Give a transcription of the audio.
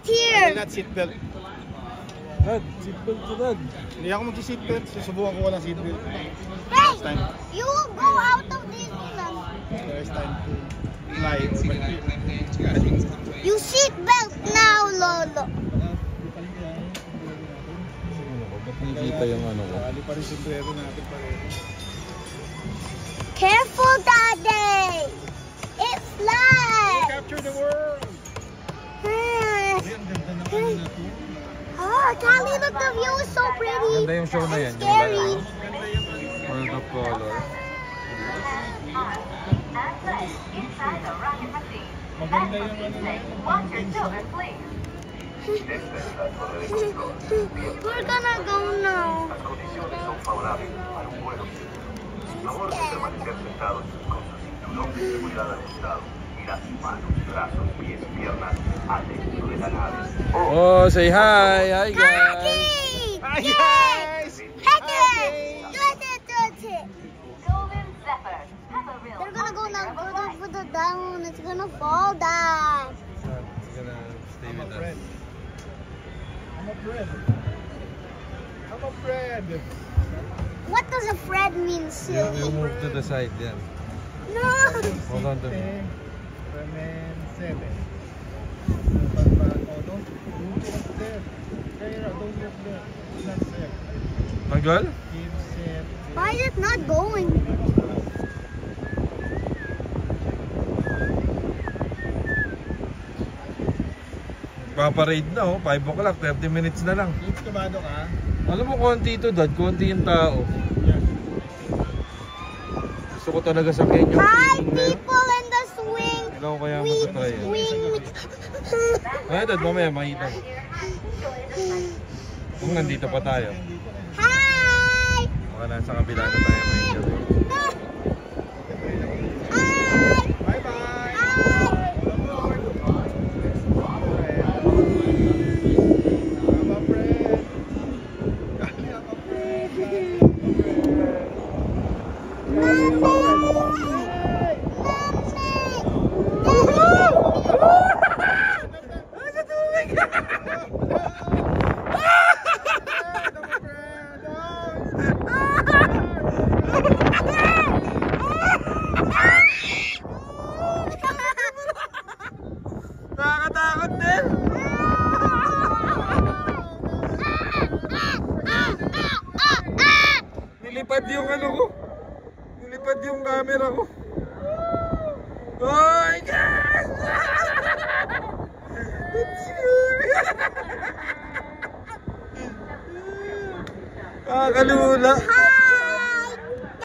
right here. Not seatbelt. Dad, seatbelt to Dad. Hindi ako mag-seatbelt. Susubukan ko walang seatbelt. Hey, you will go out of Disneyland. First time to fly over here. You seatbelt now, Lolo. Ba't nakikita yung ano ko? Kali pa rin sombrero natin pareho. Careful, Daddy. It's live. Capture the world! Oh, Callie, look, the view is so pretty. Ganda yung show na yan. It's scary. World of Color. Maganda yung ano na We're gonna go now. Oh, say hi! Hi guys! Kaki! Hi Yay! guys! Hey, do it. They're gonna go now. We're gonna put it down. It's gonna fall down. It's gonna stay with us. I'm a friend. I'm a friend. What does a Fred mean, You silly? move to the side, yan. No. Hold on to me. Fremen 7. Don't look there. Don't look there. It's not safe. Tagal? Keep safe. Why is it not going? Paparade na oh, 5 o'clock, 30 minutes na lang. Keep kabado ka. Alam mo, konti ito Dad, konti yung tao. Yes. Gusto ko talaga sakyan yung Hi, feeling na yun. people in the swing. Ikaw kaya Swing, magtatry yun. swing. Ay Dad, mamaya makita. Kung nandito pa tayo. Hi. Baka nasa kabila na tayo makikita. Hi. Bye-bye. Nakakatakot din! Nilipad yung ano ko. Nilipad yung camera ko. Oh my God! It's scary! Nakakalula.